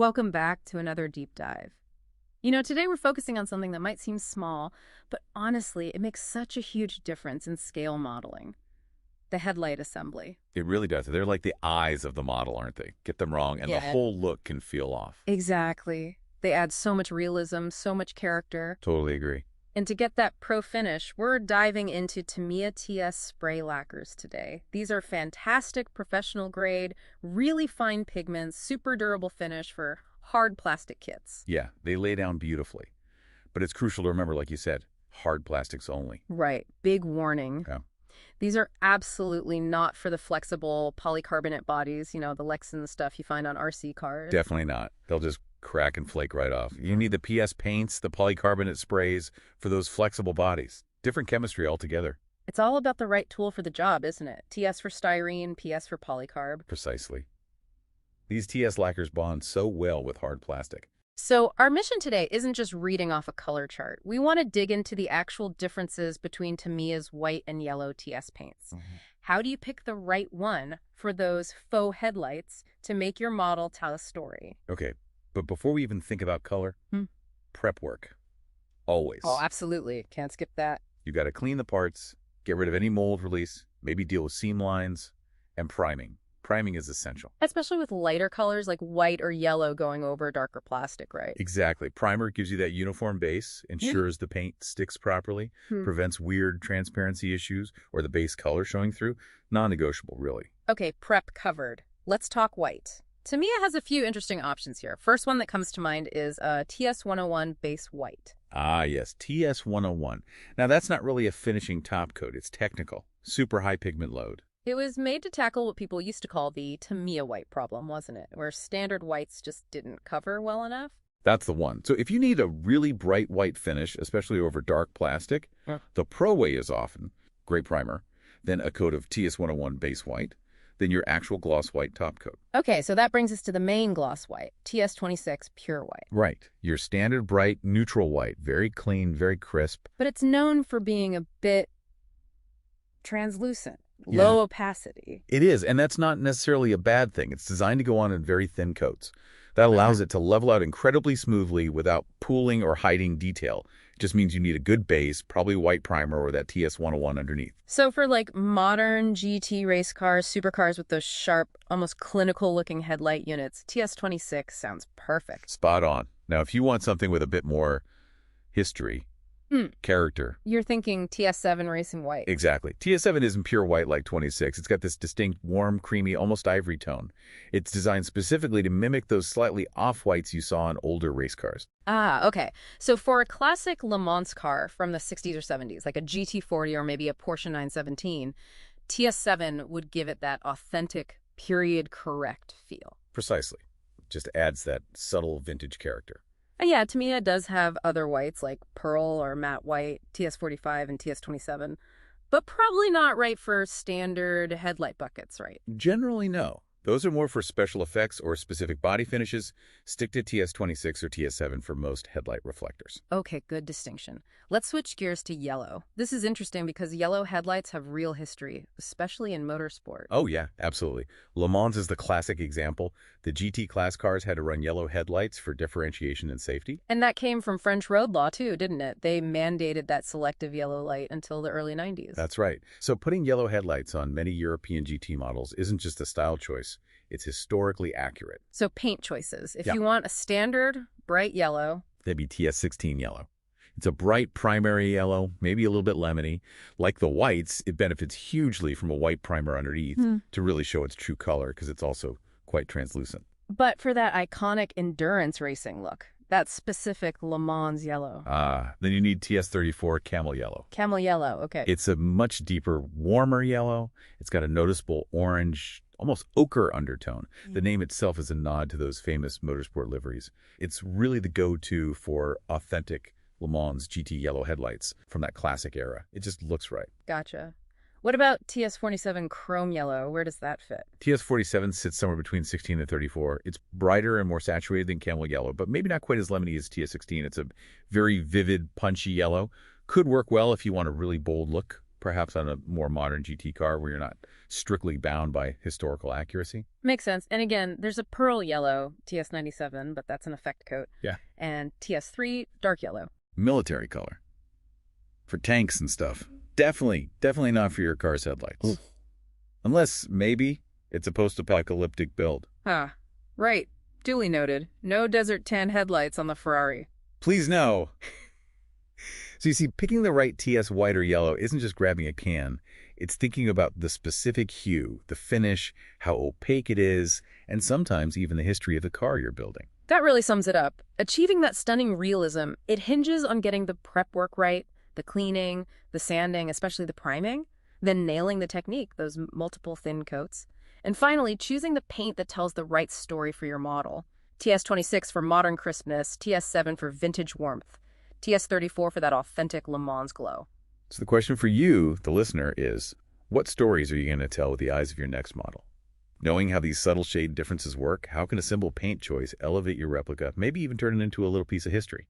Welcome back to another deep dive. Today we're focusing on something that might seem small, but honestly, it makes such a huge difference in scale modeling. The headlight assembly. It really does. They're like the eyes of the model, aren't they? Get them wrong, and the Yeah. whole look can feel off. Exactly. They add so much realism, so much character. Totally agree. And to get that pro finish, we're diving into Tamiya TS spray lacquers today. These are fantastic professional grade, really fine pigments, super durable finish for hard plastic kits. Yeah, they lay down beautifully. But it's crucial to remember, like you said, hard plastics only. Right. Big warning. Yeah. These are absolutely not for the flexible polycarbonate bodies, the Lexan stuff you find on RC cars. Definitely not. They'll just crack and flake right off. You need the PS paints, the polycarbonate sprays for those flexible bodies. Different chemistry altogether. It's all about the right tool for the job, isn't it? TS for styrene, PS for polycarb. Precisely. These TS lacquers bond so well with hard plastic. So our mission today isn't just reading off a color chart. We want to dig into the actual differences between Tamiya's white and yellow TS paints. How do you pick the right one for those faux headlights to make your model tell a story? Okay, but before we even think about color, prep work. Always. Oh, absolutely. Can't skip that. You got to clean the parts, get rid of any mold release, maybe deal with seam lines, and priming. Priming is essential. Especially with lighter colors like white or yellow going over darker plastic, right? Exactly. Primer gives you that uniform base, ensures the paint sticks properly, prevents weird transparency issues or the base color showing through. Non-negotiable, really. Okay, prep covered. Let's talk white. Tamiya has a few interesting options here. First one that comes to mind is TS 101 base white. Ah, yes, TS 101. Now, that's not really a finishing top coat. It's technical. Super high pigment load. It was made to tackle what people used to call the Tamiya white problem, wasn't it? Where standard whites just didn't cover well enough. That's the one. So if you need a really bright white finish, especially over dark plastic, the pro way is often great primer, then a coat of TS 101 base white, then your actual gloss white top coat. Okay, so that brings us to the main gloss white, TS 26 pure white. Right. Your standard bright neutral white, very clean, very crisp. But it's known for being a bit translucent. Low opacity. It is, and that's not necessarily a bad thing. It's designed to go on in very thin coats. That allows it to level out incredibly smoothly without pooling or hiding detail. It just means you need a good base, probably white primer or that TS 101 underneath. So for like modern GT race cars, supercars with those sharp, almost clinical-looking headlight units, TS 26 sounds perfect. Spot on. Now, if you want something with a bit more history, character. You're thinking TS7 racing white. Exactly. TS7 isn't pure white like 26. It's got this distinct, warm, creamy, almost ivory tone. It's designed specifically to mimic those slightly off-whites you saw in older race cars. Ah, okay. So for a classic Le Mans car from the 60s or 70s, like a GT40 or maybe a Porsche 917, TS7 would give it that authentic, period-correct feel. Precisely. Just adds that subtle vintage character. And yeah, Tamiya does have other whites like pearl or matte white, TS45 and TS27, but probably not right for standard headlight buckets, right? Generally, no. Those are more for special effects or specific body finishes. Stick to TS26 or TS7 for most headlight reflectors. Okay, good distinction. Let's switch gears to yellow. This is interesting because yellow headlights have real history, especially in motorsport. Oh, yeah, absolutely. Le Mans is the classic example. The GT class cars had to run yellow headlights for differentiation and safety. And that came from French road law, too, didn't it? They mandated that selective yellow light until the early 90s. That's right. So putting yellow headlights on many European GT models isn't just a style choice. It's historically accurate. So paint choices. If you want a standard bright yellow, that'd be TS16 yellow. It's a bright primary yellow, maybe a little bit lemony. Like the whites, it benefits hugely from a white primer underneath to really show its true color because it's also quite translucent. But for that iconic endurance racing look, that specific Le Mans yellow. Then you need TS34 camel yellow. Camel yellow, okay. It's a much deeper, warmer yellow. It's got a noticeable orange, almost ochre undertone. The name itself is a nod to those famous motorsport liveries. It's really the go-to for authentic Le Mans GT yellow headlights from that classic era. It just looks right. Gotcha. What about TS47 chrome yellow? Where does that fit? TS47 sits somewhere between 16 and 34. It's brighter and more saturated than camel yellow, but maybe not quite as lemony as TS16. It's a very vivid, punchy yellow. Could work well if you want a really bold look perhaps on a more modern GT car where you're not strictly bound by historical accuracy. Makes sense. And again, there's a pearl yellow TS97, but that's an effect coat. Yeah. And TS3, dark yellow. Military color. For tanks and stuff. Definitely not for your car's headlights. Oof. Unless, maybe, it's a post-apocalyptic build. Ah, right. Duly noted. No desert tan headlights on the Ferrari. Please no. So you see, picking the right TS white or yellow isn't just grabbing a can. It's thinking about the specific hue, the finish, how opaque it is, and sometimes even the history of the car you're building. That really sums it up. Achieving that stunning realism, it hinges on getting the prep work right, the cleaning, the sanding, especially the priming, then nailing the technique, those multiple thin coats, and finally choosing the paint that tells the right story for your model. TS26 for modern crispness, TS7 for vintage warmth, TS34 for that authentic Le Mans glow. So the question for you, the listener, is what stories are you going to tell with the eyes of your next model? Knowing how these subtle shade differences work, how can a simple paint choice elevate your replica, maybe even turn it into a little piece of history?